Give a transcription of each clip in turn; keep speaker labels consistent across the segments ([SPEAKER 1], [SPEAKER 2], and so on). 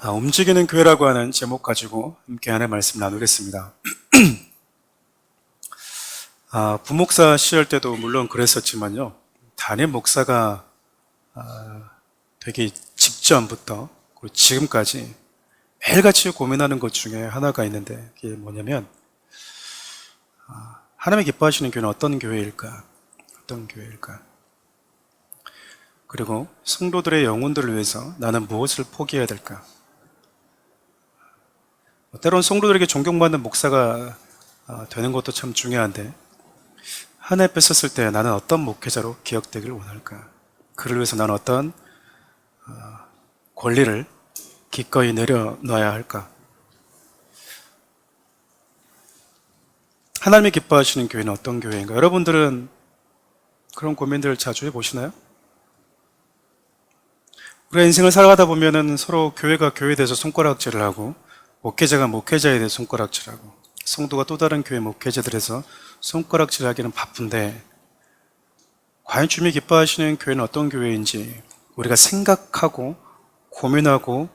[SPEAKER 1] 움직이는 교회라고 하는 제목 가지고 함께 하나의 말씀 나누겠습니다. 부목사 시절 때도 물론 그랬었지만요. 담임 목사가 되기 직전부터 그리고 지금까지 매일같이 고민하는 것 중에 하나가 있는데 그게 뭐냐면 하나님이 기뻐하시는 교회는 어떤 교회일까? 어떤 교회일까? 그리고 성도들의 영혼들을 위해서 나는 무엇을 포기해야 될까? 때론 성도들에게 존경받는 목사가 되는 것도 참 중요한데 하나님 앞에 섰을 때 나는 어떤 목회자로 기억되기를 원할까? 그를 위해서 나는 어떤 권리를 기꺼이 내려놔야 할까? 하나님이 기뻐하시는 교회는 어떤 교회인가? 여러분들은 그런 고민들을 자주 해보시나요? 우리가 인생을 살아가다 보면은 서로 교회가 교회에 대해서 손가락질을 하고 목회자가 목회자에 대해 손가락질하고 성도가 또 다른 교회 목회자들에서 손가락질하기는 바쁜데 과연 주님이 기뻐하시는 교회는 어떤 교회인지 우리가 생각하고 고민하고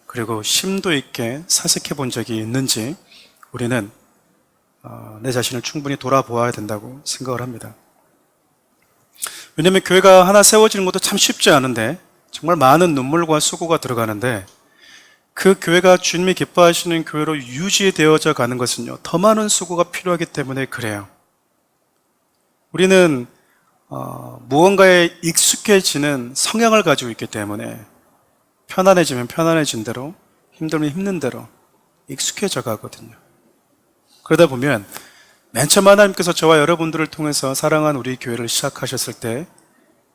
[SPEAKER 1] 그리고 심도 있게 사색해 본 적이 있는지 우리는 내 자신을 충분히 돌아보아야 된다고 생각을 합니다. 왜냐하면 교회가 하나 세워지는 것도 참 쉽지 않은데 정말 많은 눈물과 수고가 들어가는데 그 교회가 주님이 기뻐하시는 교회로 유지되어져 가는 것은요, 더 많은 수고가 필요하기 때문에 그래요. 우리는 무언가에 익숙해지는 성향을 가지고 있기 때문에 편안해지면 편안해진 대로, 힘들면 힘든 대로 익숙해져 가거든요. 그러다 보면 맨 처음 하나님께서 저와 여러분들을 통해서 사랑한 우리 교회를 시작하셨을 때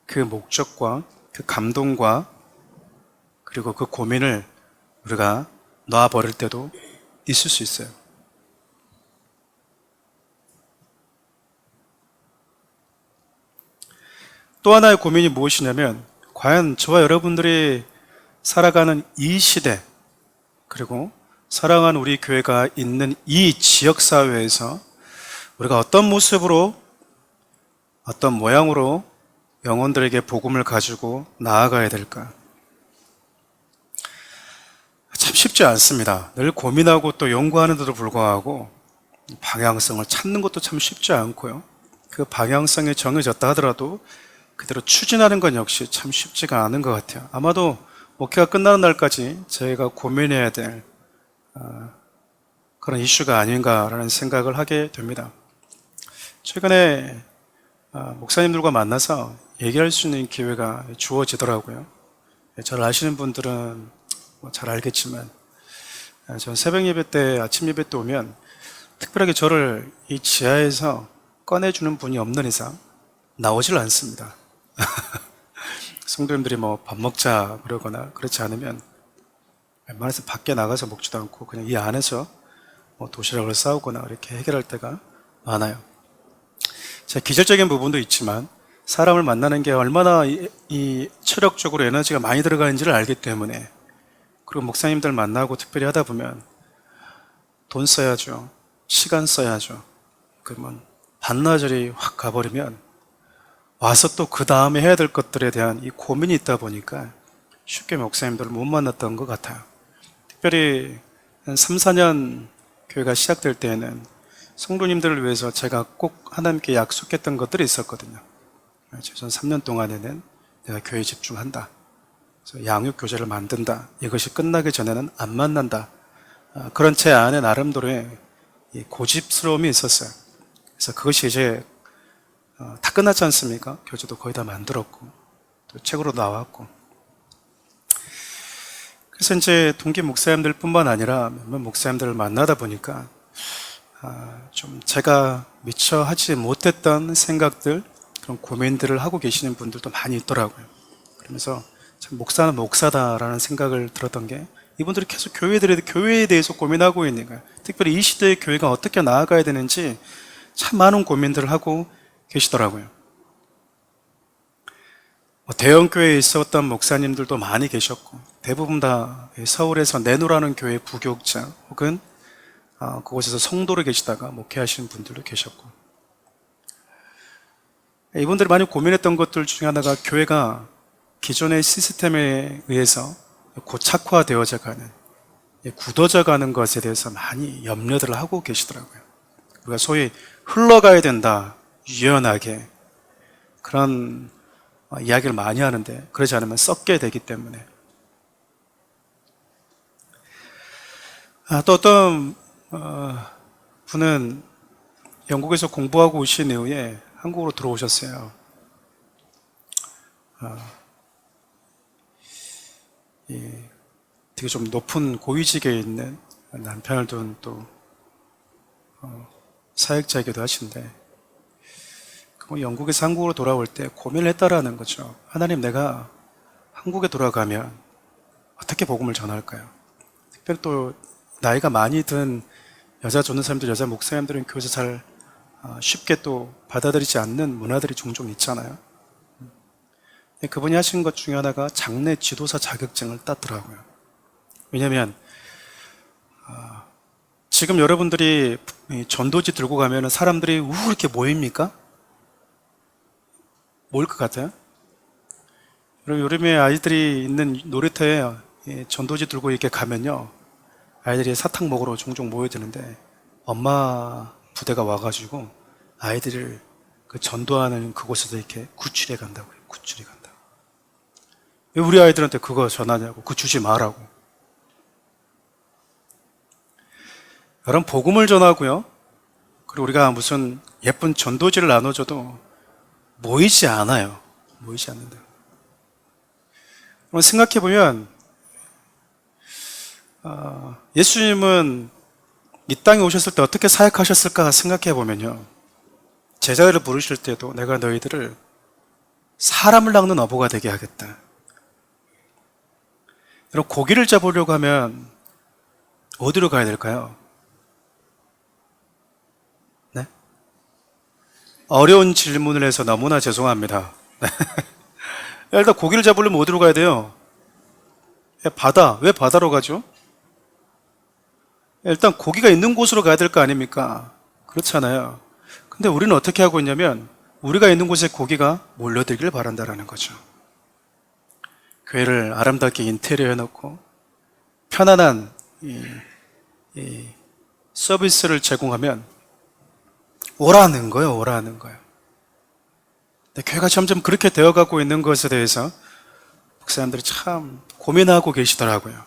[SPEAKER 1] 그 목적과 그 감동과 그리고 그 고민을 우리가 놔버릴 때도 있을 수 있어요. 또 하나의 고민이 무엇이냐면 과연 저와 여러분들이 살아가는 이 시대 그리고 사랑하는 우리 교회가 있는 이 지역사회에서 우리가 어떤 모습으로 어떤 모양으로 영혼들에게 복음을 가지고 나아가야 될까? 참 쉽지 않습니다. 늘 고민하고 또 연구하는데도 불구하고 방향성을 찾는 것도 참 쉽지 않고요. 그 방향성이 정해졌다 하더라도 그대로 추진하는 건 역시 참 쉽지가 않은 것 같아요. 아마도 목회가 끝나는 날까지 저희가 고민해야 될 그런 이슈가 아닌가라는 생각을 하게 됩니다. 최근에 목사님들과 만나서 얘기할 수 있는 기회가 주어지더라고요. 저를 아시는 분들은 잘 알겠지만 전 새벽 예배 때 아침 예배 때 오면 특별하게 저를 이 지하에서 꺼내주는 분이 없는 이상 나오질 않습니다. 성도님들이 뭐 밥 먹자 그러거나 그렇지 않으면 웬만해서 밖에 나가서 먹지도 않고 그냥 이 안에서 뭐 도시락을 싸우거나 이렇게 해결할 때가 많아요. 기절적인 부분도 있지만 사람을 만나는 게 얼마나 이 체력적으로 에너지가 많이 들어가는지를 알기 때문에 그리고 목사님들 만나고 특별히 하다 보면 돈 써야죠. 시간 써야죠. 그러면 반나절이 확 가버리면 와서 또 그 다음에 해야 될 것들에 대한 이 고민이 있다 보니까 쉽게 목사님들을 못 만났던 것 같아요. 특별히 한 3, 4년 교회가 시작될 때에는 성도님들을 위해서 제가 꼭 하나님께 약속했던 것들이 있었거든요. 최소한 3년 동안에는 내가 교회에 집중한다. 양육 교제를 만든다. 이것이 끝나기 전에는 안 만난다. 그런 제 안에 나름대로의 고집스러움이 있었어요. 그래서 그것이 이제 다 끝났지 않습니까? 교재도 거의 다 만들었고 또 책으로 나왔고 그래서 이제 동기 목사님들 뿐만 아니라 몇몇 목사님들을 만나다 보니까 좀 제가 미처 하지 못했던 생각들 그런 고민들을 하고 계시는 분들도 많이 있더라고요. 그러면서 참 목사는 목사다라는 생각을 들었던 게 이분들이 계속 교회에 대해서 고민하고 있는 거예요. 특별히 이 시대의 교회가 어떻게 나아가야 되는지 참 많은 고민들을 하고 계시더라고요. 대형 교회에 있었던 목사님들도 많이 계셨고 대부분 다 서울에서 내노라는 교회 부교육자 혹은 그곳에서 성도로 계시다가 목회하시는 분들도 계셨고 이분들이 많이 고민했던 것들 중에 하나가 교회가 기존의 시스템에 의해서 고착화되어져 가는, 굳어져 가는 것에 대해서 많이 염려들을 하고 계시더라고요. 우리가 소위 흘러가야 된다, 유연하게, 그런 이야기를 많이 하는데, 그러지 않으면 썩게 되기 때문에. 또 어떤 분은 영국에서 공부하고 오신 이후에 한국으로 들어오셨어요. 되게 좀 높은 고위직에 있는 남편을 둔 또 사역자이기도 하신데, 영국에서 한국으로 돌아올 때 고민을 했다라는 거죠. 하나님, 내가 한국에 돌아가면 어떻게 복음을 전할까요? 특별히 또 나이가 많이 든 여자 전도사님들, 여자 목사님들은 교회에서 잘 쉽게 또 받아들이지 않는 문화들이 종종 있잖아요. 그분이 하신 것 중에 하나가 장례 지도사 자격증을 땄더라고요. 왜냐하면 지금 여러분들이 전도지 들고 가면 사람들이 이렇게 모입니까? 모일 것 같아요? 여러분, 여름에 아이들이 있는 놀이터에 전도지 들고 이렇게 가면요, 아이들이 사탕 먹으러 종종 모여드는데 엄마 부대가 와가지고 아이들을 그 전도하는 그곳에서 이렇게 구출해 간다고요. 구출해 간다. 왜 우리 아이들한테 그거 전하냐고, 그거 주지 말라고. 여러분, 복음을 전하고요, 그리고 우리가 무슨 예쁜 전도지를 나눠줘도 모이지 않아요. 모이지 않는다. 생각해보면 예수님은 이 땅에 오셨을 때 어떻게 사역하셨을까 생각해보면요, 제자들을 부르실 때도 내가 너희들을 사람을 낚는 어부가 되게 하겠다. 여러분, 고기를 잡으려고 하면 어디로 가야 될까요? 네? 어려운 질문을 해서 너무나 죄송합니다. 일단 고기를 잡으려면 어디로 가야 돼요? 바다. 왜 바다로 가죠? 일단 고기가 있는 곳으로 가야 될 거 아닙니까? 그렇잖아요. 근데 우리는 어떻게 하고 있냐면, 우리가 있는 곳에 고기가 몰려들길 바란다라는 거죠. 교회를 아름답게 인테리어 해놓고 편안한 이 서비스를 제공하면 오라는 거예요. 오라는 거예요. 근데 교회가 점점 그렇게 되어가고 있는 것에 대해서 목사님들이 참 고민하고 계시더라고요.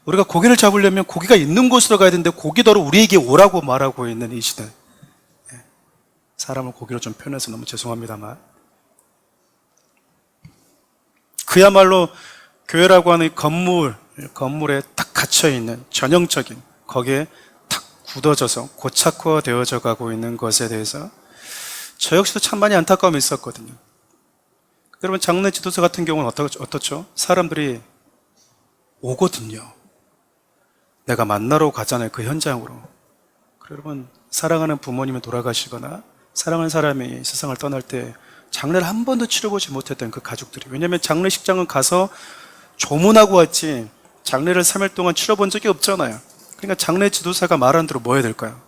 [SPEAKER 1] 우리가 고기를 잡으려면 고기가 있는 곳으로 가야 되는데 고기더러 우리에게 오라고 말하고 있는 이 시대. 사람을 고기로 좀 표현해서 너무 죄송합니다만, 그야말로 교회라고 하는 건물에 딱 갇혀있는 전형적인, 거기에 탁 굳어져서 고착화되어져 가고 있는 것에 대해서 저 역시도 참 많이 안타까움이 있었거든요. 여러분, 장례 지도사 같은 경우는 어떻죠? 사람들이 오거든요. 내가 만나러 가잖아요, 그 현장으로. 여러분, 사랑하는 부모님이 돌아가시거나 사랑하는 사람이 세상을 떠날 때 장례를 한 번도 치러보지 못했던 그 가족들이, 왜냐하면 장례식장은 가서 조문하고 왔지 장례를 3일 동안 치러본 적이 없잖아요. 그러니까 장례 지도사가 말한 대로 뭐 해야 될까요?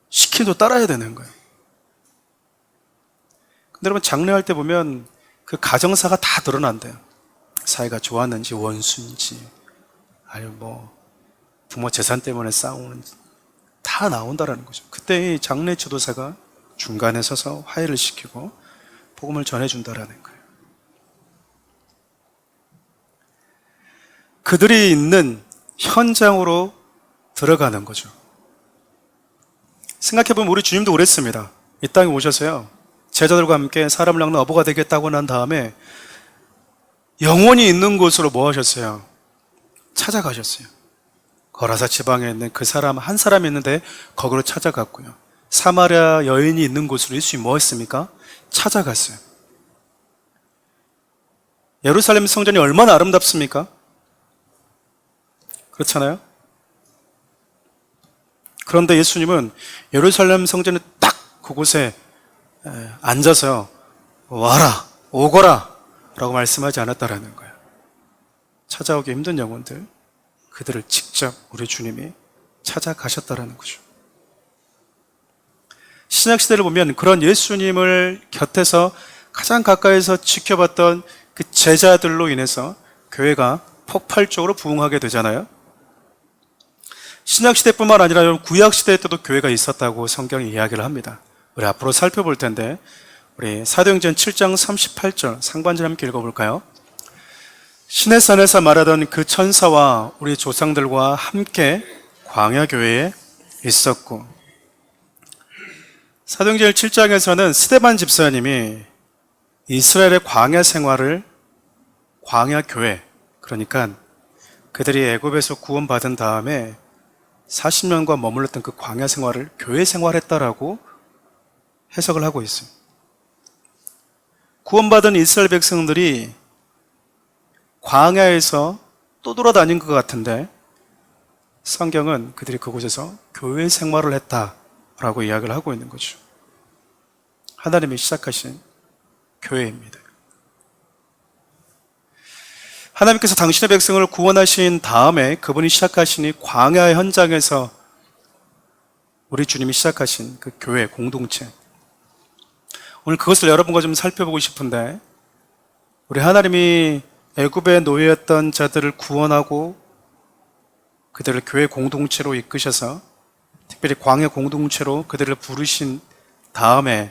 [SPEAKER 1] 시킨 대로 따라야 되는 거예요. 근데 여러분, 장례할 때 보면 그 가정사가 다 드러난대요. 사이가 좋았는지, 원수인지, 아니면 뭐 부모 재산 때문에 싸우는지 다 나온다라는 거죠. 그때 이 장례 지도사가 중간에 서서 화해를 시키고 복음을 전해준다라는 거예요. 그들이 있는 현장으로 들어가는 거죠. 생각해보면 우리 주님도 그랬습니다. 이 땅에 오셔서요, 제자들과 함께 사람을 낚는 어부가 되겠다고 난 다음에 영원히 있는 곳으로 뭐 하셨어요? 찾아가셨어요. 거라사 지방에 있는 그 사람, 한 사람이 있는데 거기로 찾아갔고요. 사마리아 여인이 있는 곳으로 예수님이 뭐 했습니까? 찾아갔어요. 예루살렘 성전이 얼마나 아름답습니까? 그렇잖아요? 그런데 예수님은 예루살렘 성전에 딱 그곳에 앉아서 와라, 오거라 라고 말씀하지 않았다라는 거예요. 찾아오기 힘든 영혼들, 그들을 직접 우리 주님이 찾아가셨다라는 거죠. 신약시대를 보면 그런 예수님을 곁에서 가장 가까이서 지켜봤던 그 제자들로 인해서 교회가 폭발적으로 부흥하게 되잖아요. 신약시대뿐만 아니라 구약시대 때도 교회가 있었다고 성경이 이야기를 합니다. 우리 앞으로 살펴볼 텐데 우리 사도행전 7장 38절 상반절 함께 읽어볼까요? 시내산에서 말하던 그 천사와 우리 조상들과 함께 광야교회에 있었고, 사도행전 7장에서는 스데반 집사님이 이스라엘의 광야 생활을 광야교회, 그러니까 그들이 애굽에서 구원받은 다음에 40년간 머물렀던 그 광야 생활을 교회 생활했다라고 해석을 하고 있어요. 구원받은 이스라엘 백성들이 광야에서 또 돌아다닌 것 같은데 성경은 그들이 그곳에서 교회 생활을 했다라고 이야기를 하고 있는 거죠. 하나님이 시작하신 교회입니다. 하나님께서 당신의 백성을 구원하신 다음에 그분이 시작하신 이 광야의 현장에서 우리 주님이 시작하신 그 교회 공동체, 오늘 그것을 여러분과 좀 살펴보고 싶은데, 우리 하나님이 애굽의 노예였던 자들을 구원하고 그들을 교회 공동체로 이끄셔서 특별히 광야 공동체로 그들을 부르신 다음에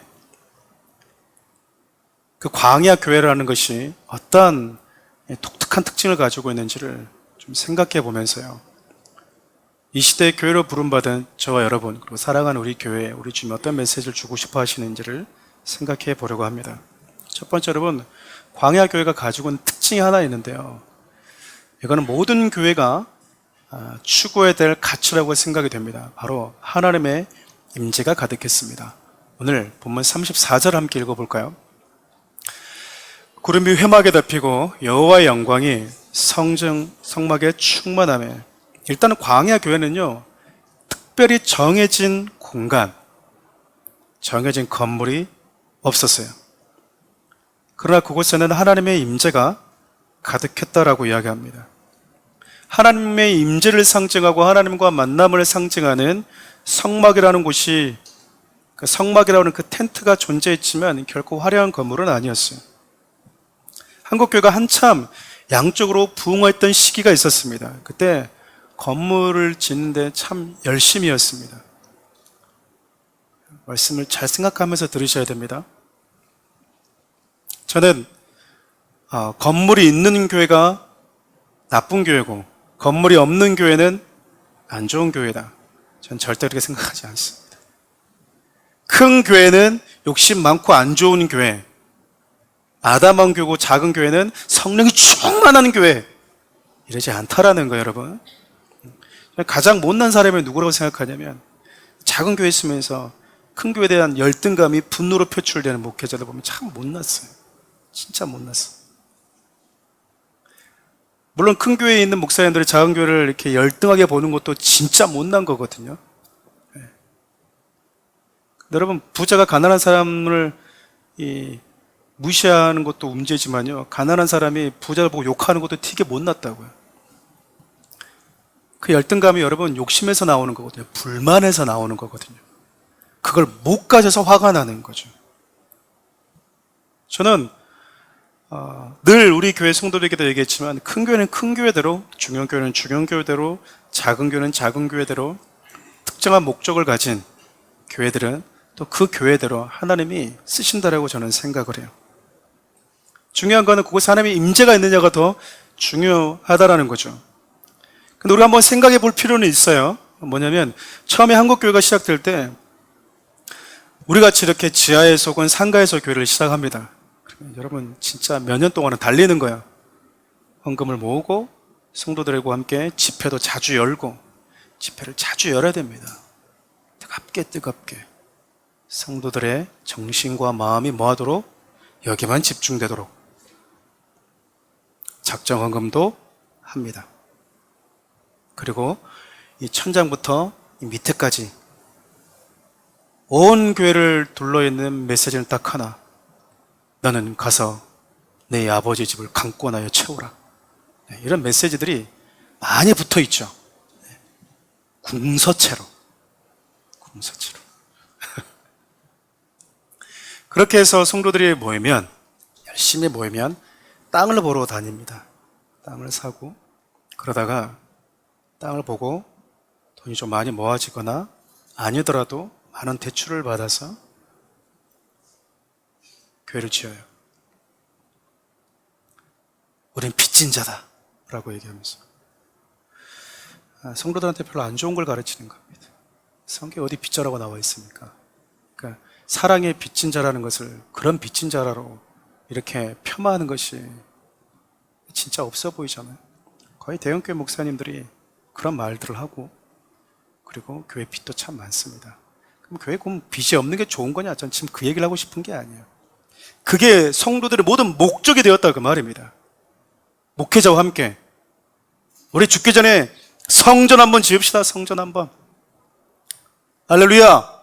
[SPEAKER 1] 그 광야 교회라는 것이 어떤 독특한 특징을 가지고 있는지를 좀 생각해 보면서요, 이 시대의 교회로 부름받은 저와 여러분, 그리고 사랑하는 우리 교회에 우리 주님이 어떤 메시지를 주고 싶어 하시는지를 생각해 보려고 합니다. 첫 번째, 여러분, 광야 교회가 가지고 있는 특징이 하나 있는데요, 이거는 모든 교회가 추구해야 될 가치라고 생각이 됩니다. 바로 하나님의 임재가 가득했습니다. 오늘 본문 34절 함께 읽어볼까요? 구름이 회막에 덮이고 여호와의 영광이 성막에 충만하며. 일단은 광야 교회는요, 특별히 정해진 공간, 정해진 건물이 없었어요. 그러나 그곳에는 하나님의 임재가 가득했다라고 이야기합니다. 하나님의 임재를 상징하고 하나님과 만남을 상징하는 성막이라는 곳이, 그 성막이라는 그 텐트가 존재했지만 결코 화려한 건물은 아니었어요. 한국교회가 한참 양쪽으로 부흥했던 시기가 있었습니다. 그때 건물을 짓는데 참 열심이었습니다. 말씀을 잘 생각하면서 들으셔야 됩니다. 저는 건물이 있는 교회가 나쁜 교회고 건물이 없는 교회는 안 좋은 교회다, 전 절대 그렇게 생각하지 않습니다. 큰 교회는 욕심 많고 안 좋은 교회, 아담한 교회고 작은 교회는 성령이 충만한 교회, 이러지 않다라는 거예요. 여러분, 가장 못난 사람이 누구라고 생각하냐면 작은 교회에 있으면서 큰 교회에 대한 열등감이 분노로 표출되는 목회자들 보면 참 못났어요. 진짜 못났어요. 물론 큰 교회에 있는 목사님들이 작은 교회를 이렇게 열등하게 보는 것도 진짜 못난 거거든요. 네. 여러분, 부자가 가난한 사람을 무시하는 것도 문제지만요, 가난한 사람이 부자를 보고 욕하는 것도 되게 못났다고요. 그 열등감이 여러분 욕심에서 나오는 거거든요. 불만에서 나오는 거거든요. 그걸 못 가져서 화가 나는 거죠. 저는 늘 우리 교회 성도들에게도 얘기했지만, 큰 교회는 큰 교회대로, 중형 교회는 중형 교회대로, 작은 교회는 작은 교회대로 특정한 목적을 가진 교회들은 또 그 교회대로 하나님이 쓰신다라고 저는 생각을 해요. 중요한 거는 그곳에 하나님의 임재가 있느냐가 더 중요하다라는 거죠. 근데 우리가 한번 생각해 볼 필요는 있어요. 뭐냐면, 처음에 한국교회가 시작될 때 우리 같이 이렇게 지하에서 혹은 상가에서 교회를 시작합니다. 여러분, 진짜 몇 년 동안은 달리는 거야. 헌금을 모으고 성도들과 함께 집회도 자주 열고, 집회를 자주 열어야 됩니다. 뜨겁게 성도들의 정신과 마음이 뭐하도록? 여기만 집중되도록 작정 헌금도 합니다. 그리고 이 천장부터 이 밑에까지 온 교회를 둘러있는 메시지는 딱 하나: 너는 가서 내 아버지 집을 강권하여 채우라. 이런 메시지들이 많이 붙어 있죠. 궁서체로. 그렇게 해서 성도들이 모이면, 열심히 모이면 땅을 보러 다닙니다. 땅을 사고, 그러다가 땅을 보고 돈이 좀 많이 모아지거나 아니더라도 많은 대출을 받아서 교회를 지어요. 우린 빚진 자다 라고 얘기하면서 성도들한테 별로 안 좋은 걸 가르치는 겁니다. 성경에 어디 빚자라고 나와 있습니까? 그러니까 사랑의 빚진 자라는 것을 그런 빚진 자라로 이렇게 폄하하는 것이 진짜 없어 보이잖아요. 거의 대형교회 목사님들이 그런 말들을 하고, 그리고 교회 빚도 참 많습니다. 그럼 교회 그럼 빚이 없는 게 좋은 거냐? 전 지금 그 얘기를 하고 싶은 게 아니에요. 그게 성도들의 모든 목적이 되었다 그 말입니다. 목회자와 함께 우리 죽기 전에 성전 한번 지읍시다. 성전 한번. 할렐루야.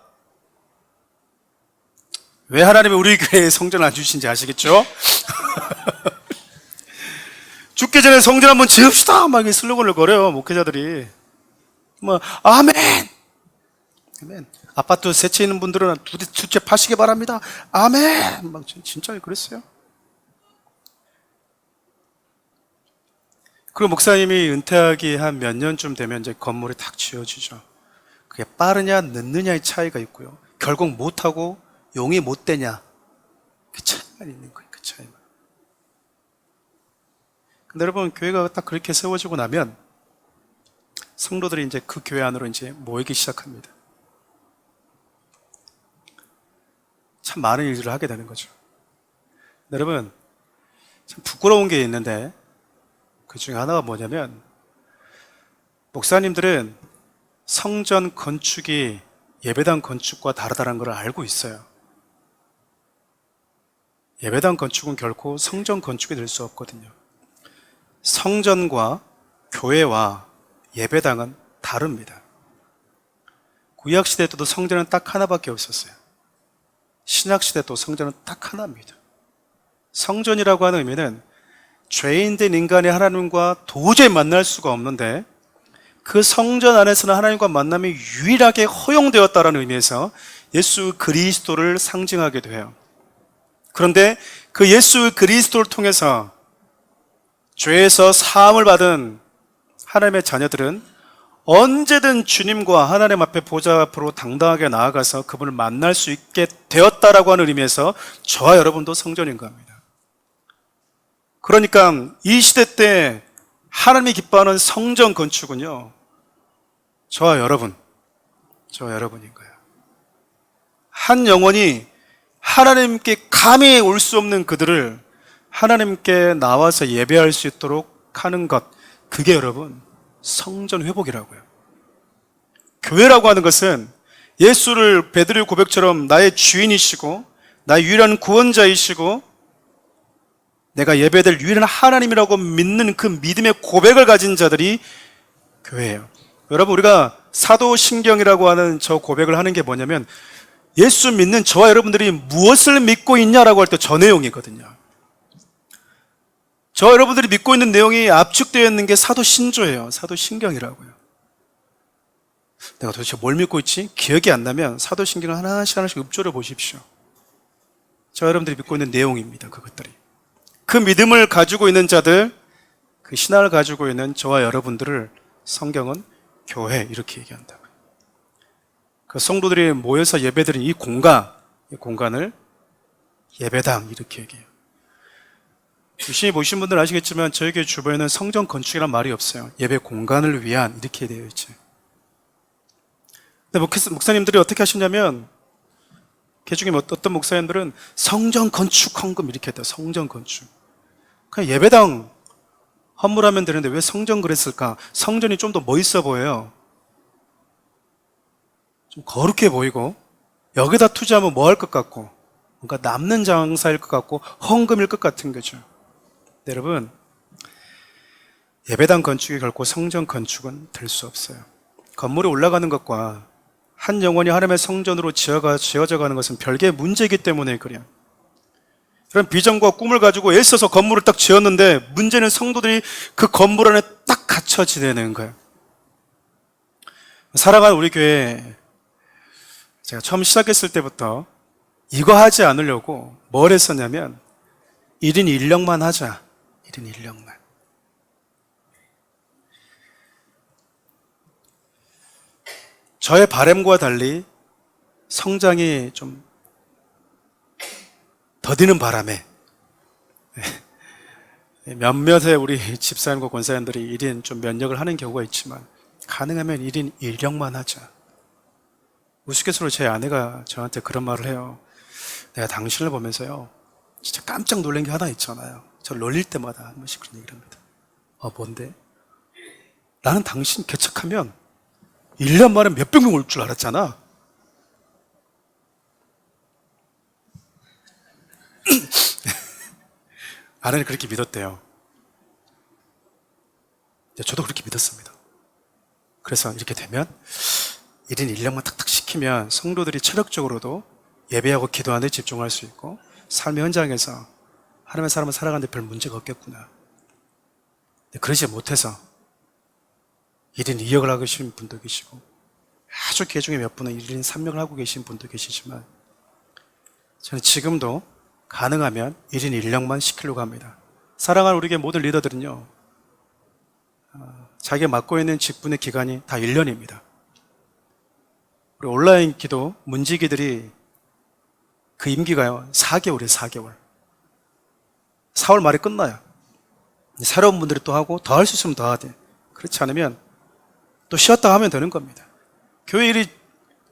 [SPEAKER 1] 왜 하나님이 우리 교회에 성전을 안 주신지 아시겠죠? 죽기 전에 성전 한번 지읍시다 막 슬로건을 걸어요 목회자들이. 뭐 아멘. 아멘. 아파트 세 채 있는 분들은 두 채 파시기 바랍니다. 아멘. 막 진짜 그랬어요. 그리고 목사님이 은퇴하기 한 몇 년쯤 되면 이제 건물이 탁 지어지죠. 그게 빠르냐 늦느냐의 차이가 있고요. 결국 못하고 용이 못 되냐, 그 차이만 있는 거예요. 그 차이만. 근데 여러분, 교회가 딱 그렇게 세워지고 나면 성도들이 이제 그 교회 안으로 이제 모이기 시작합니다. 참 많은 일들을 하게 되는 거죠. 여러분, 참 부끄러운 게 있는데 그 중에 하나가 뭐냐면, 목사님들은 성전 건축이 예배당 건축과 다르다는 걸 알고 있어요. 예배당 건축은 결코 성전 건축이 될 수 없거든요. 성전과 교회와 예배당은 다릅니다. 구약시대 때도 성전은 딱 하나밖에 없었어요. 신약시대 또 성전은 딱 하나입니다. 성전이라고 하는 의미는 죄인된 인간이 하나님과 도저히 만날 수가 없는데, 그 성전 안에서는 하나님과 만남이 유일하게 허용되었다는 의미에서 예수 그리스도를 상징하게 돼요. 그런데 그 예수 그리스도를 통해서 죄에서 사함을 받은 하나님의 자녀들은 언제든 주님과 하나님 앞에 보좌 앞으로 당당하게 나아가서 그분을 만날 수 있게 되었다라고 하는 의미에서 저와 여러분도 성전인 겁니다. 그러니까 이 시대 때 하나님이 기뻐하는 성전 건축은요, 저와 여러분인 거예요. 한 영혼이 하나님께 감히 올 수 없는 그들을 하나님께 나와서 예배할 수 있도록 하는 것, 그게 여러분 성전 회복이라고요. 교회라고 하는 것은 예수를 베드로의 고백처럼 나의 주인이시고 나의 유일한 구원자이시고 내가 예배될 유일한 하나님이라고 믿는 그 믿음의 고백을 가진 자들이 교회예요. 여러분, 우리가 사도신경이라고 하는 저 고백을 하는 게 뭐냐면, 예수 믿는 저와 여러분들이 무엇을 믿고 있냐라고 할 때 저 내용이거든요. 저와 여러분들이 믿고 있는 내용이 압축되어 있는 게 사도신조예요. 사도신경이라고요. 내가 도대체 뭘 믿고 있지? 기억이 안 나면 사도신경을 하나씩 읊조려 보십시오. 저와 여러분들이 믿고 있는 내용입니다. 그것들이. 그 믿음을 가지고 있는 자들, 그 신앙을 가지고 있는 저와 여러분들을 성경은 교회 이렇게 얘기한다고요. 그 성도들이 모여서 예배드린 이 공간을 예배당 이렇게 얘기해요. 유심히 보신 분들 아시겠지만 저희 교회 주변에는 성전 건축이란 말이 없어요. 예배 공간을 위한 이렇게 되어 있죠. 근데 목사님들이 어떻게 하시냐면, 그 중에 어떤 목사님들은 성전 건축 헌금 이렇게 했다. 성전 건축. 그냥 예배당 헌물하면 되는데 왜 성전 그랬을까? 성전이 좀 더 멋있어 보여요. 좀 거룩해 보이고, 여기다 투자하면 뭐 할 것 같고, 뭔가 남는 장사일 것 같고 헌금일 것 같은 거죠. 네, 여러분, 예배당 건축이 결코 성전 건축은 될 수 없어요. 건물이 올라가는 것과 한 영혼이 하나님의 성전으로 지어져 가는 것은 별개의 문제이기 때문에 그래요. 그런 비전과 꿈을 가지고 애써서 건물을 딱 지었는데 문제는 성도들이 그 건물 안에 딱 갇혀 지내는 거예요. 사랑하는 우리 교회, 제가 처음 시작했을 때부터 이거 하지 않으려고 뭘 했었냐면 1인 1령만 하자. 1인 1령만. 저의 바람과 달리 성장이 좀 더디는 바람에 몇몇의 우리 집사님과 권사님들이 1인 좀 면역을 하는 경우가 있지만 가능하면 1인 1력만 하자. 우스갯소리로 제 아내가 저한테 그런 말을 해요. 내가 당신을 보면서요 진짜 깜짝 놀란 게 하나 있잖아요. 저 놀릴 때마다 한 번씩 그런 얘기를 합니다. 뭔데? 나는 당신 개척하면 1년 만에 몇 병 올 줄 알았잖아. 아내는 그렇게 믿었대요. 저도 그렇게 믿었습니다. 그래서 이렇게 되면 1인 1력만 탁탁 시키면 성도들이 체력적으로도 예배하고 기도하는 데 집중할 수 있고 삶의 현장에서 하나님의 사람을 살아가는데 별 문제가 없겠구나. 그러지 못해서 1인 2역을 하고 계신 분도 계시고 아주 개 중에 몇 분은 1인 3역을 하고 계신 분도 계시지만 저는 지금도 가능하면 1인 1역만 시키려고 합니다. 사랑하는 우리 교회 모든 리더들은요 자기가 맡고 있는 직분의 기간이 다 1년입니다. 우리 온라인 기도 문지기들이 그 임기가요 4개월이에요. 4개월. 4월 말에 끝나요. 새로운 분들이 또 하고 더 할 수 있으면 더 하되 그렇지 않으면 또 쉬었다 하면 되는 겁니다. 교회 일이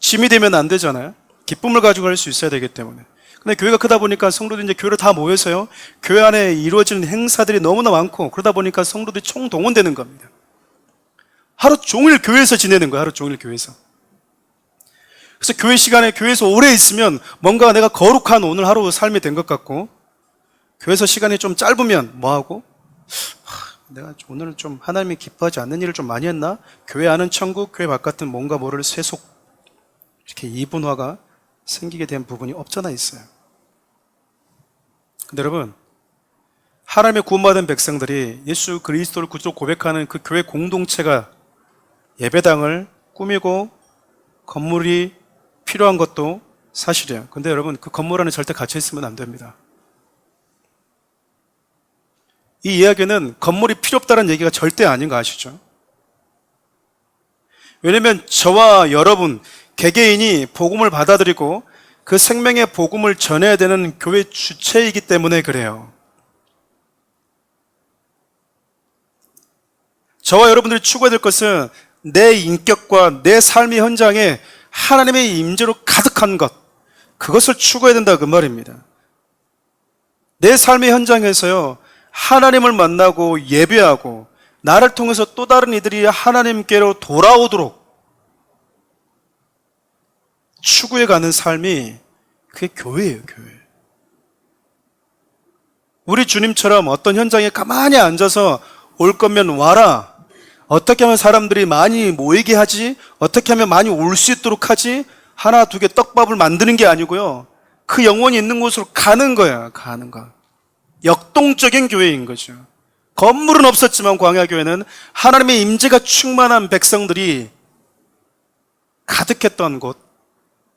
[SPEAKER 1] 짐이 되면 안 되잖아요. 기쁨을 가지고 할 수 있어야 되기 때문에. 근데 교회가 크다 보니까 성도들이 이제 교회를 다 모여서요 교회 안에 이루어지는 행사들이 너무나 많고 그러다 보니까 성도들이 총동원되는 겁니다. 하루 종일 교회에서 지내는 거예요. 하루 종일 교회에서. 그래서 교회 시간에 교회에서 오래 있으면 뭔가 내가 거룩한 오늘 하루 삶이 된 것 같고 교회에서 시간이 좀 짧으면 뭐하고 내가 오늘은 좀 하나님이 기뻐하지 않는 일을 좀 많이 했나? 교회 안은 천국, 교회 바깥은 뭔가 모를 세속 이렇게 이분화가 생기게 된 부분이 없잖아 있어요. 근데 여러분 하나님의 구원받은 백성들이 예수 그리스도를 구주로 고백하는 그 교회 공동체가 예배당을 꾸미고 건물이 필요한 것도 사실이에요. 근데 여러분 그 건물 안에 절대 갇혀 있으면 안 됩니다. 이 이야기는 건물이 필요 없다는 얘기가 절대 아닌 거 아시죠? 왜냐하면 저와 여러분 개개인이 복음을 받아들이고 그 생명의 복음을 전해야 되는 교회 주체이기 때문에 그래요. 저와 여러분들이 추구해야 될 것은 내 인격과 내 삶의 현장에 하나님의 임재로 가득한 것, 그것을 추구해야 된다 그 말입니다. 내 삶의 현장에서요 하나님을 만나고 예배하고 나를 통해서 또 다른 이들이 하나님께로 돌아오도록 추구해가는 삶이 그게 교회예요. 교회. 우리 주님처럼 어떤 현장에 가만히 앉아서 올 거면 와라, 어떻게 하면 사람들이 많이 모이게 하지, 어떻게 하면 많이 올 수 있도록 하지, 하나 두 개 떡밥을 만드는 게 아니고요 그 영혼이 있는 곳으로 가는 거야. 가는 거. 역동적인 교회인 거죠. 건물은 없었지만 광야교회는 하나님의 임재가 충만한 백성들이 가득했던 곳,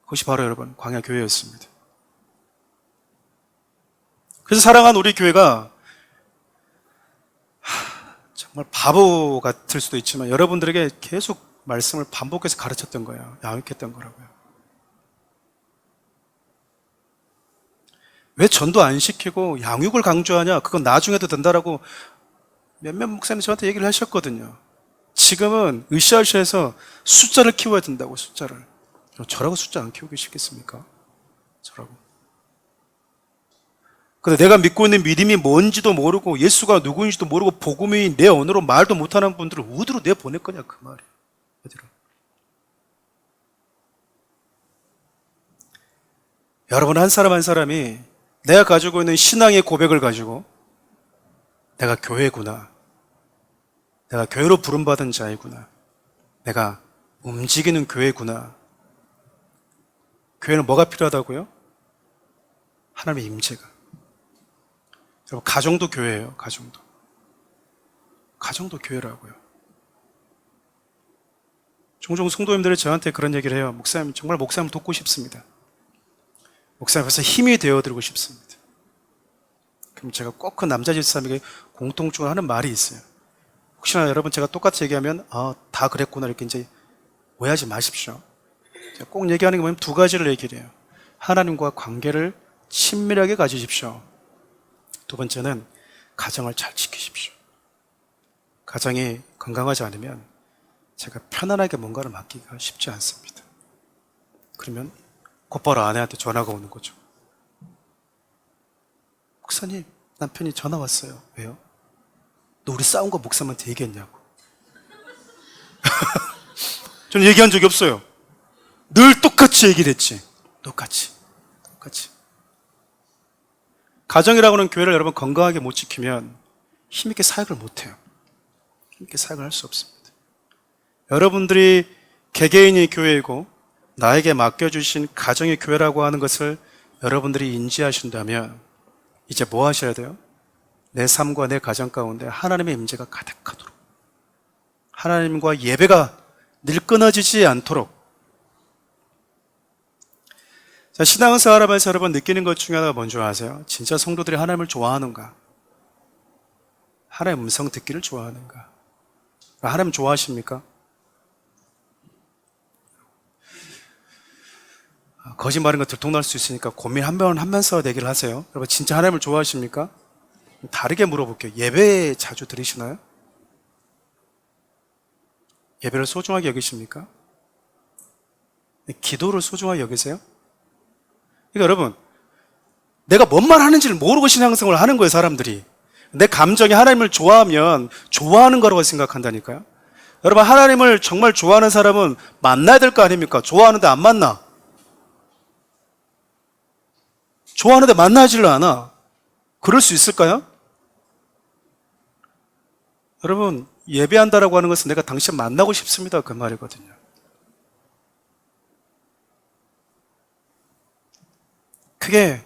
[SPEAKER 1] 그것이 바로 여러분 광야교회였습니다. 그래서 사랑하는 우리 교회가 정말 바보 같을 수도 있지만 여러분들에게 계속 말씀을 반복해서 가르쳤던 거예요. 양육했던 거라고요. 왜 전도 안 시키고 양육을 강조하냐? 그건 나중에도 된다라고 몇몇 목사님 저한테 얘기를 하셨거든요. 지금은 으쌰으쌰해서 숫자를 키워야 된다고. 숫자를. 저라고 숫자 안 키우기 쉽겠습니까? 저라고. 근데 내가 믿고 있는 믿음이 뭔지도 모르고 예수가 누구인지도 모르고 복음이 내 언어로 말도 못하는 분들을 어디로 내보낼 거냐 그 말이에요. 어디로. 여러분 한 사람 한 사람이 내가 가지고 있는 신앙의 고백을 가지고 내가 교회구나, 내가 교회로 부름받은 자이구나, 내가 움직이는 교회구나. 교회는 뭐가 필요하다고요? 하나님의 임재가. 여러분 가정도 교회예요. 가정도 교회라고요. 종종 성도님들이 저한테 그런 얘기를 해요. 목사님 정말 목사님 돕고 싶습니다. 목사님 앞에서 힘이 되어드리고 싶습니다. 그럼 제가 꼭 그 남자 집사님에게 공통적으로 하는 말이 있어요. 혹시나 여러분 제가 똑같이 얘기하면 다 그랬구나 이렇게 이제 오해하지 마십시오. 꼭 얘기하는 게 뭐냐면 두 가지를 얘기를 해요. 하나님과 관계를 친밀하게 가지십시오. 두 번째는 가정을 잘 지키십시오. 가정이 건강하지 않으면 제가 편안하게 뭔가를 맡기기가 쉽지 않습니다. 그러면 곧바로 아내한테 전화가 오는 거죠. 목사님, 남편이 전화 왔어요. 왜요? 너 우리 싸운 거 목사님한테 얘기했냐고. 저는 얘기한 적이 없어요. 늘 똑같이 얘기를 했지. 똑같이. 가정이라고 하는 교회를 여러분 건강하게 못 지키면 힘있게 사역을 못 해요. 힘있게 사역을 할 수 없습니다. 여러분들이 개개인의 교회이고 나에게 맡겨주신 가정의 교회라고 하는 것을 여러분들이 인지하신다면 이제 뭐 하셔야 돼요? 내 삶과 내 가정 가운데 하나님의 임재가 가득하도록, 하나님과 예배가 늘 끊어지지 않도록. 자, 신앙생활 하면서 여러분 느끼는 것 중에 하나가 뭔지 아세요? 진짜 성도들이 하나님을 좋아하는가? 하나님의 음성 듣기를 좋아하는가? 하나님 좋아하십니까? 거짓말인 거 들통날 수 있으니까 고민 하면서 얘기를 하세요. 여러분 진짜 하나님을 좋아하십니까? 다르게 물어볼게요. 예배 자주 드리시나요? 예배를 소중하게 여기십니까? 기도를 소중하게 여기세요? 그러니까 여러분, 내가 뭔 말 하는지를 모르고 신앙생활을 하는 거예요, 사람들이. 내 감정이 하나님을 좋아하면 좋아하는 거라고 생각한다니까요. 여러분, 하나님을 정말 좋아하는 사람은 만나야 될 거 아닙니까? 좋아하는데 안 만나. 좋아하는데 만나지를 않아. 그럴 수 있을까요? 여러분, 예배한다라고 하는 것은 내가 당신 만나고 싶습니다. 그 말이거든요. 그게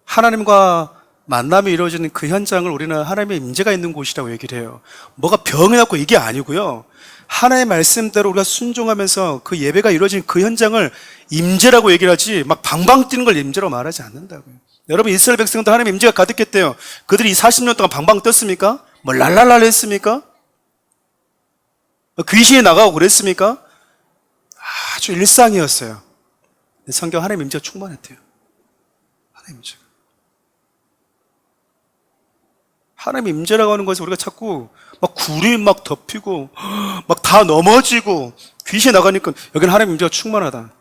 [SPEAKER 1] 하나님과 만남이 이루어지는 그 현장을 우리는 하나님의 임재가 있는 곳이라고 얘기를 해요. 뭐가 병이 났고 이게 아니고요. 하나님의 말씀대로 우리가 순종하면서 그 예배가 이루어지는 그 현장을 임재라고 얘기를 하지 막 방방 뛰는 걸 임재라고 말하지 않는다고요. 여러분, 이스라엘 백성도 하나님의 임재가 가득했대요. 그들이 40년 동안 방방 떴습니까? 뭐 랄랄랄 했습니까? 귀신이 나가고 그랬습니까? 아주 일상이었어요. 성경 하나님의 임재가 충만했대요. 하나님의 임재가. 하나님의 임재라고 하는 것을 우리가 자꾸 막 구름이 막 덮이고 막 다 넘어지고 귀신이 나가니까 여기는 하나님의 임재가 충만하다.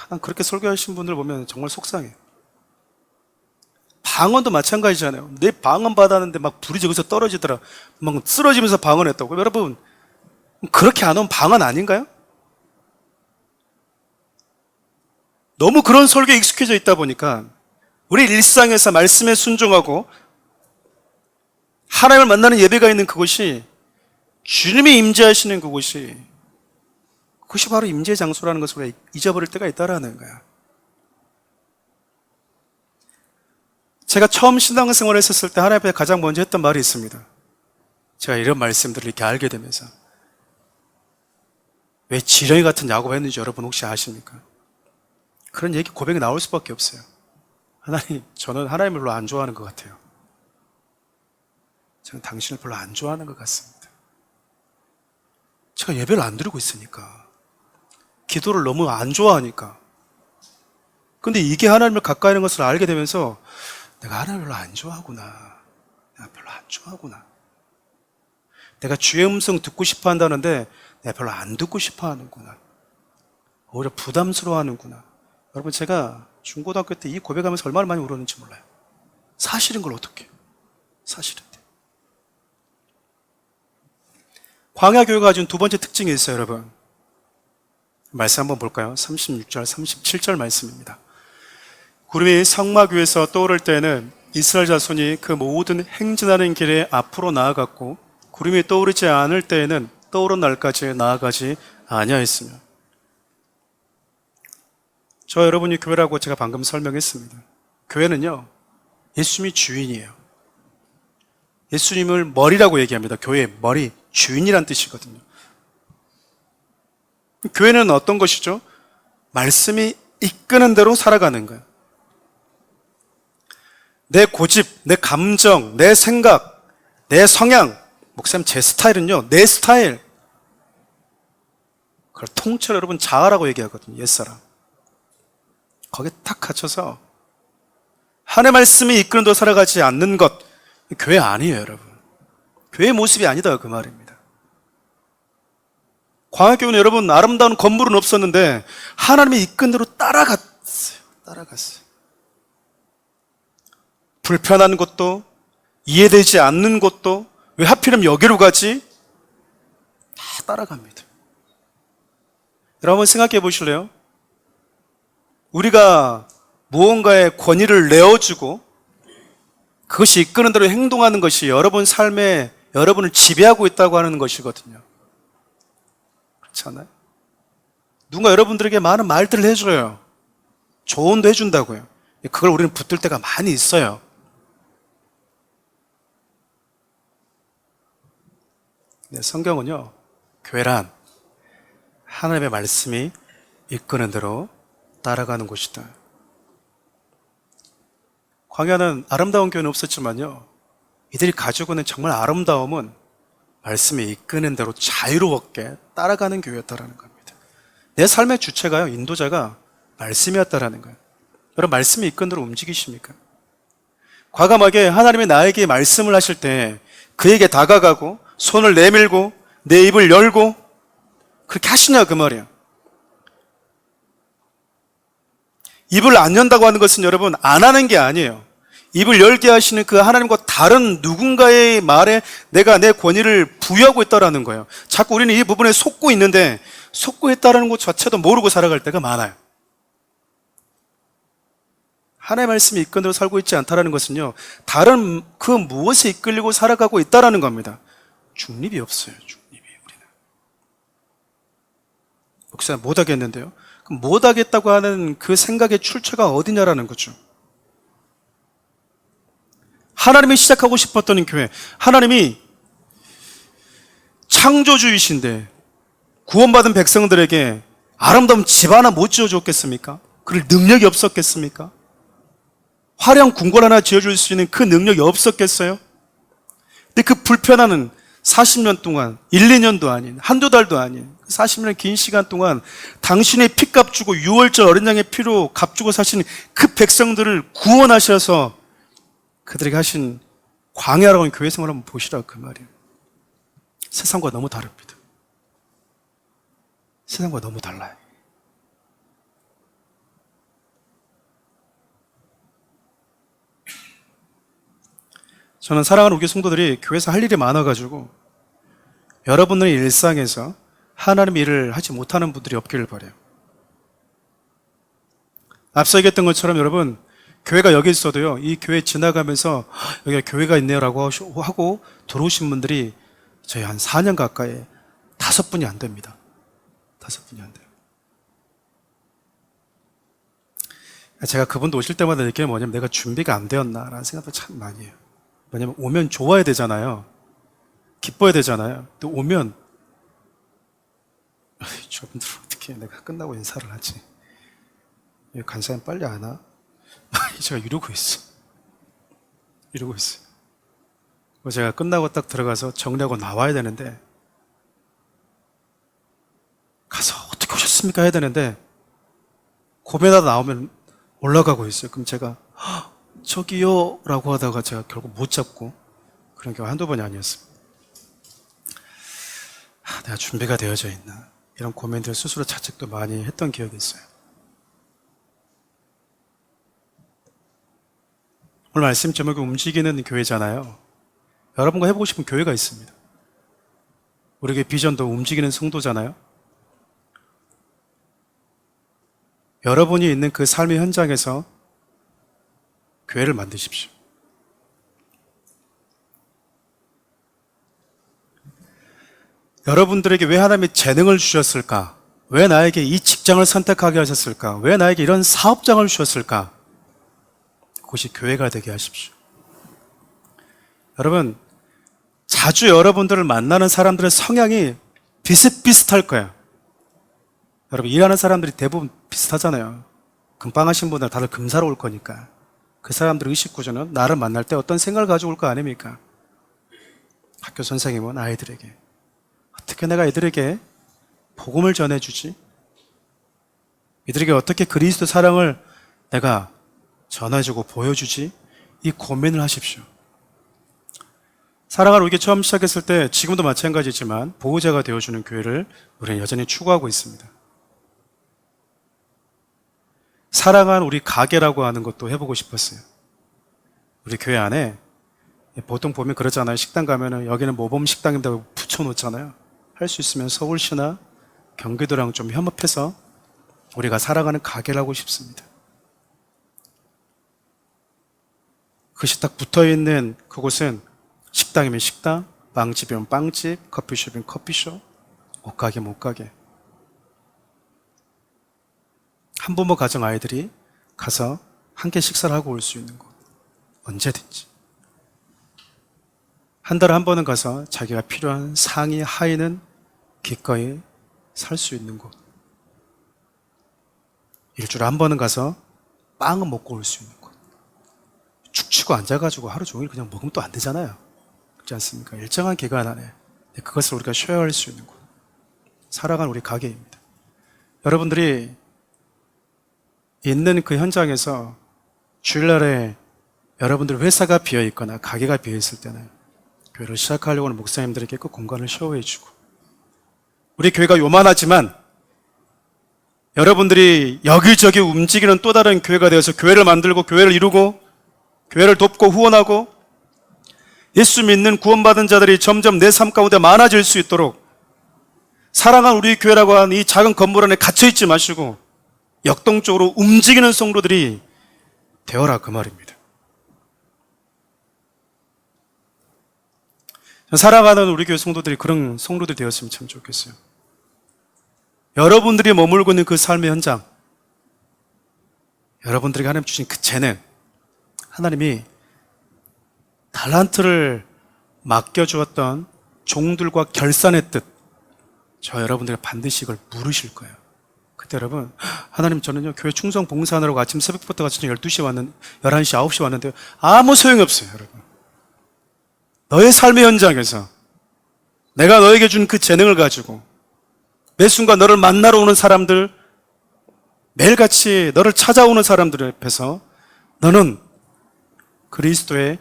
[SPEAKER 1] 난 그렇게 설교하신 분들 보면 정말 속상해요. 방언도 마찬가지잖아요. 내 방언 받았는데 막 불이 저기서 떨어지더라. 막 쓰러지면서 방언했다고. 여러분, 그렇게 안 오면 방언 아닌가요? 너무 그런 설교에 익숙해져 있다 보니까 우리 일상에서 말씀에 순종하고 하나님을 만나는 예배가 있는 그곳이, 주님이 임재하시는 그곳이 바로 임재 장소라는 것을 우리가 잊어버릴 때가 있다라는 거야. 제가 처음 신앙생활을 했었을 때 하나님 앞에 가장 먼저 했던 말이 있습니다. 제가 이런 말씀들을 이렇게 알게 되면서, 왜 지렁이 같은 야곱을 했는지 여러분 혹시 아십니까? 그런 얘기 고백이 나올 수밖에 없어요. 하나님, 저는 하나님을 별로 안 좋아하는 것 같아요. 저는 당신을 별로 안 좋아하는 것 같습니다. 제가 예배를 안 드리고 있으니까, 기도를 너무 안 좋아하니까. 근데 이게 하나님을 가까이 하는 것을 알게 되면서 내가 하나님을 별로 안 좋아하구나. 내가 별로 안 좋아하구나. 내가 주의 음성 듣고 싶어 한다는데 내가 별로 안 듣고 싶어 하는구나. 오히려 부담스러워 하는구나. 여러분, 제가 중고등학교 때 이 고백하면서 얼마나 많이 울었는지 몰라요. 사실인 걸 어떻게 해요? 사실인데. 광야교회가 가진 두 번째 특징이 있어요, 여러분. 말씀 한번 볼까요? 36절, 37절 말씀입니다. 구름이 성막 위에서 떠오를 때에는 이스라엘 자손이 그 모든 행진하는 길에 앞으로 나아갔고, 구름이 떠오르지 않을 때에는 떠오른 날까지 나아가지 아니하였으며. 저 여러분이 교회라고 제가 방금 설명했습니다. 교회는요, 예수님이 주인이에요. 예수님을 머리라고 얘기합니다. 교회의 머리, 주인이란 뜻이거든요. 교회는 어떤 것이죠? 말씀이 이끄는 대로 살아가는 거예요. 내 고집, 내 감정, 내 생각, 내 성향, 목사님 제 스타일은요, 내 스타일. 그걸 통째로 여러분 자아라고 얘기하거든요. 옛사람. 거기에 딱 갇혀서 하나님의 말씀이 이끄는 대로 살아가지 않는 것, 교회 아니에요, 여러분. 교회의 모습이 아니다, 그 말입니다. 광야교회는 여러분 아름다운 건물은 없었는데 하나님의 이끈 대로 따라갔어요. 불편한 것도, 이해되지 않는 것도, 왜 하필이면 여기로 가지? 다 따라갑니다. 여러분 생각해 보실래요? 우리가 무언가의 권위를 내어주고 그것이 이끄는 대로 행동하는 것이 여러분 삶에 여러분을 지배하고 있다고 하는 것이거든요. 그렇지 않아요? 누군가 여러분들에게 많은 말들을 해줘요. 조언도 해준다고요. 그걸 우리는 붙들 때가 많이 있어요. 네, 성경은요, 교회란 하나님의 말씀이 이끄는 대로 따라가는 곳이다. 광야는 아름다운 교회는 없었지만요, 이들이 가지고 있는 정말 아름다움은 말씀이 이끄는 대로 자유롭게 따라가는 교회였다라는 겁니다. 내 삶의 주체가요, 인도자가 말씀이었다라는 거예요. 여러분, 말씀이 이끄는 대로 움직이십니까? 과감하게 하나님이 나에게 말씀을 하실 때 그에게 다가가고 손을 내밀고 내 입을 열고 그렇게 하시냐, 그 말이에요. 입을 안 연다고 하는 것은 여러분 안 하는 게 아니에요. 입을 열게 하시는 그 하나님과 다른 누군가의 말에 내가 내 권위를 부여하고 있다는 거예요. 자꾸 우리는 이 부분에 속고 있는데 속고 있다는 것 자체도 모르고 살아갈 때가 많아요. 하나님의 말씀이 이끄는 대로 살고 있지 않다는 것은요, 다른 그 무엇에 이끌리고 살아가고 있다는 겁니다. 중립이 없어요. 중립이. 우리는 목사님 못하겠는데요. 그럼 못하겠다고 하는 그 생각의 출처가 어디냐라는 거죠. 하나님이 시작하고 싶었던 교회, 하나님이 창조주이신데 구원받은 백성들에게 아름다운 집 하나 못 지어줬겠습니까? 그럴 능력이 없었겠습니까? 화려한 궁궐 하나 지어줄 수 있는 그 능력이 없었겠어요? 근데 그 불편한 40년 동안, 1, 2년도 아닌, 한두 달도 아닌 40년 긴 시간 동안 당신의 피값 주고 6월절 어린 양의 피로 값 주고 사신 그 백성들을 구원하셔서 그들에게 하신 광야라고 하는 교회 생활을 한번 보시라고, 그 말이에요. 세상과 너무 다릅니다. 세상과 너무 달라요. 저는 사랑하는 우리 성도들이 교회에서 할 일이 많아가지고 여러분들의 일상에서 하나님의 일을 하지 못하는 분들이 없기를 바라요. 앞서 얘기했던 것처럼 여러분, 교회가 여기 있어도요, 이 교회 지나가면서 여기가 교회가 있네요 라고 하고 들어오신 분들이 저희 한 4년 가까이 5분이 안 됩니다. 5분이 안 돼요. 제가 그분도 오실 때마다 느끼는 게 뭐냐면 내가 준비가 안 되었나 라는 생각도 참 많이 해요. 왜냐면 오면 좋아야 되잖아요. 기뻐야 되잖아요. 또 오면 저분들 어떻게 내가 끝나고 인사를 하지? 간사님 빨리 안 와? 제가 이러고 있어요. 제가 끝나고 딱 들어가서 정리하고 나와야 되는데 가서 어떻게 오셨습니까? 해야 되는데 고민하다 나오면 올라가고 있어요. 그럼 제가 저기요 라고 하다가 제가 결국 못 잡고 그런 경우 한두 번이 아니었습니다. 내가 준비가 되어져 있나, 이런 고민들 스스로 자책도 많이 했던 기억이 있어요. 오늘 말씀 제목이 움직이는 교회잖아요. 여러분과 해보고 싶은 교회가 있습니다. 우리에게 비전도 움직이는 성도잖아요. 여러분이 있는 그 삶의 현장에서 교회를 만드십시오. 여러분들에게 왜 하나님이 재능을 주셨을까? 왜 나에게 이 직장을 선택하게 하셨을까? 왜 나에게 이런 사업장을 주셨을까? 그것이 교회가 되게 하십시오. 여러분, 자주 여러분들을 만나는 사람들의 성향이 비슷비슷할 거예요. 여러분, 일하는 사람들이 대부분 비슷하잖아요. 금방하신 분들 다들 금사로 올 거니까. 그 사람들의 의식구조는 나를 만날 때 어떤 생각을 가지고 올 거 아닙니까? 학교 선생님은 아이들에게 어떻게 내가 애들에게 복음을 전해주지? 이들에게 어떻게 그리스도 사랑을 내가 전해주고 보여주지? 이 고민을 하십시오. 사랑을 우리에게 처음 시작했을 때 지금도 마찬가지지만 보호자가 되어주는 교회를 우리는 여전히 추구하고 있습니다. 사랑한 우리 가게라고 하는 것도 해보고 싶었어요. 우리 교회 안에 보통 보면 그러잖아요. 식당 가면은 여기는 모범 식당인데 붙여놓잖아요. 할 수 있으면 서울시나 경기도랑 좀 협업해서 우리가 살아가는 가게를 하고 싶습니다. 그것이 딱 붙어있는 그곳은 식당이면 식당, 빵집이면 빵집, 커피숍이면 커피숍, 옷가게 옷가게. 한부모 가정 아이들이 가서 함께 식사를 하고 올 수 있는 곳. 언제든지. 한 달에 한 번은 가서 자기가 필요한 상의, 하의는 기꺼이 살 수 있는 곳. 일주일에 한 번은 가서 빵은 먹고 올 수 있는 곳. 축치고 앉아가지고 하루 종일 그냥 먹으면 또 안 되잖아요. 그렇지 않습니까? 일정한 기간 안에 그것을 우리가 쉐어할 수 있는 곳. 살아간 우리 가게입니다. 여러분들이 있는 그 현장에서 주일날에 여러분들 회사가 비어있거나 가게가 비어있을 때는 교회를 시작하려고 하는 목사님들에게 그 공간을 쉐어해주고, 우리 교회가 요만하지만 여러분들이 여기저기 움직이는 또 다른 교회가 되어서 교회를 만들고 교회를 이루고 교회를 돕고 후원하고 예수 믿는 구원받은 자들이 점점 내 삶 가운데 많아질 수 있도록 사랑한 우리 교회라고 하는 이 작은 건물 안에 갇혀있지 마시고 역동적으로 움직이는 성도들이 되어라, 그 말입니다. 사랑하는 우리 교회 성도들이 그런 성도들이 되었으면 참 좋겠어요. 여러분들이 머물고 있는 그 삶의 현장, 여러분들에게 하나님 주신 그 재능, 하나님이 달란트를 맡겨주었던 종들과 결산의 뜻, 저 여러분들에게 반드시 이걸 물으실 거예요. 그때 여러분, 하나님 저는요 교회 충성 봉사하느라고 아침 새벽부터 같이 12시에 왔는데 11시, 9시에 왔는데 아무 소용이 없어요. 여러분, 너의 삶의 현장에서 내가 너에게 준 그 재능을 가지고 매 순간 너를 만나러 오는 사람들, 매일같이 너를 찾아오는 사람들 앞에서 너는 그리스도의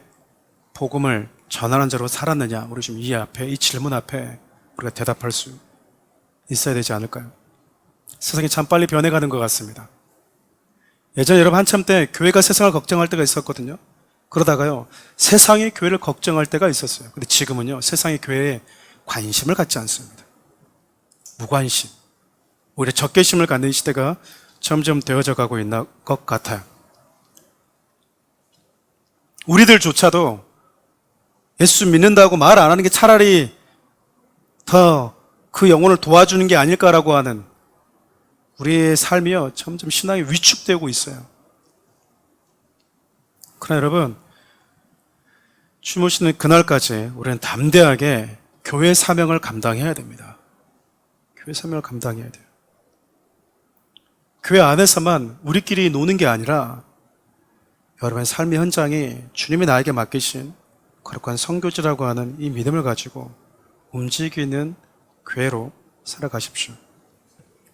[SPEAKER 1] 복음을 전하는 자로 살았느냐? 우리 지금 이 앞에, 이 질문 앞에 우리가 대답할 수 있어야 되지 않을까요? 세상이 참 빨리 변해가는 것 같습니다. 예전에 여러분 한참 때 교회가 세상을 걱정할 때가 있었거든요. 그러다가요 세상이 교회를 걱정할 때가 있었어요. 근데 지금은요 세상이 교회에 관심을 갖지 않습니다. 무관심, 오히려 적개심을 갖는 시대가 점점 되어져 가고 있는 것 같아요. 우리들조차도 예수 믿는다고 말 안 하는 게 차라리 더 그 영혼을 도와주는 게 아닐까라고 하는 우리의 삶이요 점점 신앙이 위축되고 있어요. 그러나 여러분, 주무시는 그날까지 우리는 담대하게 교회 사명을 감당해야 됩니다. 교회 사명을 감당해야 돼요. 교회 안에서만 우리끼리 노는 게 아니라 여러분의 삶의 현장이 주님이 나에게 맡기신 거룩한 선교지라고 하는 이 믿음을 가지고 움직이는 교회로 살아가십시오.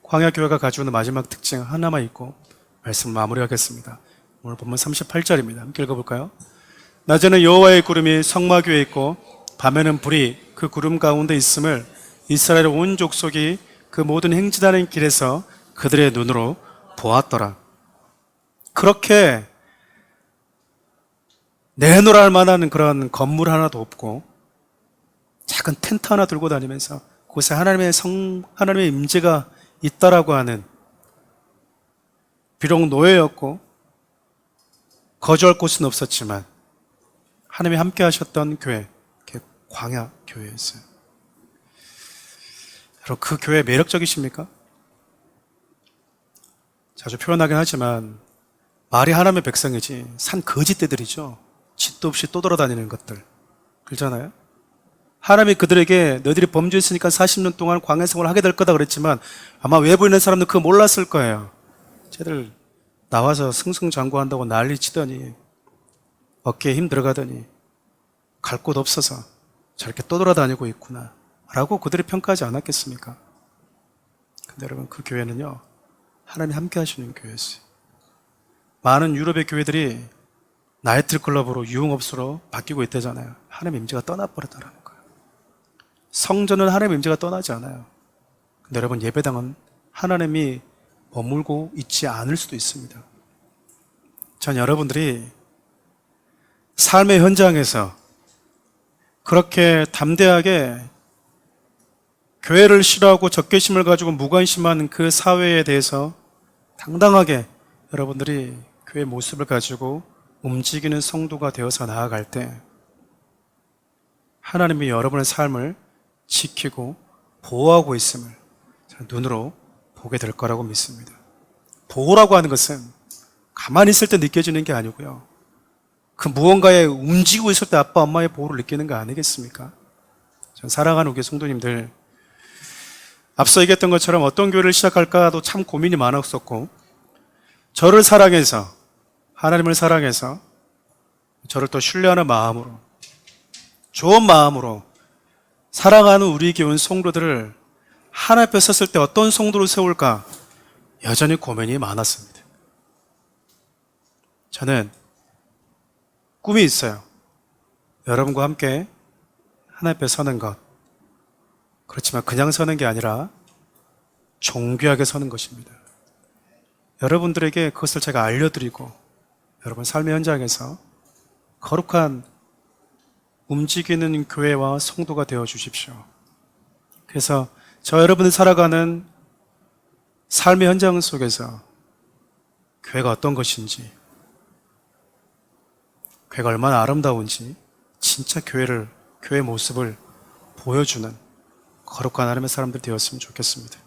[SPEAKER 1] 광야교회가 가지고 있는 마지막 특징 하나만 있고 말씀 마무리하겠습니다. 오늘 본문 38절입니다. 함께 읽어볼까요? 낮에는 여호와의 구름이 성막위에 있고 밤에는 불이 그 구름 가운데 있음을 이스라엘 온 족속이 그 모든 행진하는 길에서 그들의 눈으로 보았더라. 그렇게 내놓을 만한 그런 건물 하나도 없고 작은 텐트 하나 들고 다니면서 그곳에 하나님의 임재가 있다라고 하는, 비록 노예였고 거주할 곳은 없었지만 하나님이 함께 하셨던 교회, 광야 교회였어요. 여러분, 그 교회 매력적이십니까? 자주 표현하긴 하지만 말이 하나님의 백성이지 산 거짓대들이죠. 짓도 없이 떠돌아다니는 것들, 그렇잖아요. 하나님이 그들에게 너희들이 범죄했으니까 40년 동안 광야 생활을 하게 될 거다 그랬지만 아마 외부에 있는 사람들 그거 몰랐을 거예요. 쟤들 나와서 승승장구한다고 난리 치더니 어깨에 힘 들어가더니 갈 곳 없어서 저렇게 떠돌아다니고 있구나 라고 그들이 평가하지 않았겠습니까? 근데 여러분, 그 교회는요, 하나님이 함께 하시는 교회였어요. 많은 유럽의 교회들이 나이트클럽으로 유흥업소로 바뀌고 있다잖아요. 하나님의 임재가 떠나버렸다라는 거예요. 성전은 하나님의 임재가 떠나지 않아요. 근데 여러분, 예배당은 하나님이 머물고 있지 않을 수도 있습니다. 전 여러분들이 삶의 현장에서 그렇게 담대하게 교회를 싫어하고 적개심을 가지고 무관심한 그 사회에 대해서 당당하게 여러분들이 교회 모습을 가지고 움직이는 성도가 되어서 나아갈 때 하나님이 여러분의 삶을 지키고 보호하고 있음을 눈으로 보게 될 거라고 믿습니다. 보호라고 하는 것은 가만히 있을 때 느껴지는 게 아니고요. 그 무언가에 움직이고 있을 때 아빠, 엄마의 보호를 느끼는 거 아니겠습니까? 전 사랑하는 우리 성도님들, 앞서 얘기했던 것처럼 어떤 교회를 시작할까도 참 고민이 많았었고, 저를 사랑해서, 하나님을 사랑해서, 저를 또 신뢰하는 마음으로, 좋은 마음으로 사랑하는 우리 교회 성도들을 하나님 앞에 섰을 때 어떤 성도로 세울까 여전히 고민이 많았습니다. 저는 꿈이 있어요. 여러분과 함께 하나님 앞에 서는 것. 그렇지만 그냥 서는 게 아니라 존귀하게 서는 것입니다. 여러분들에게 그것을 제가 알려드리고 여러분 삶의 현장에서 거룩한 움직이는 교회와 성도가 되어 주십시오. 그래서 저 여러분이 살아가는 삶의 현장 속에서 교회가 어떤 것인지, 교회가 얼마나 아름다운지 진짜 교회의 모습을 보여주는 거룩한 하나님의 사람들 되었으면 좋겠습니다.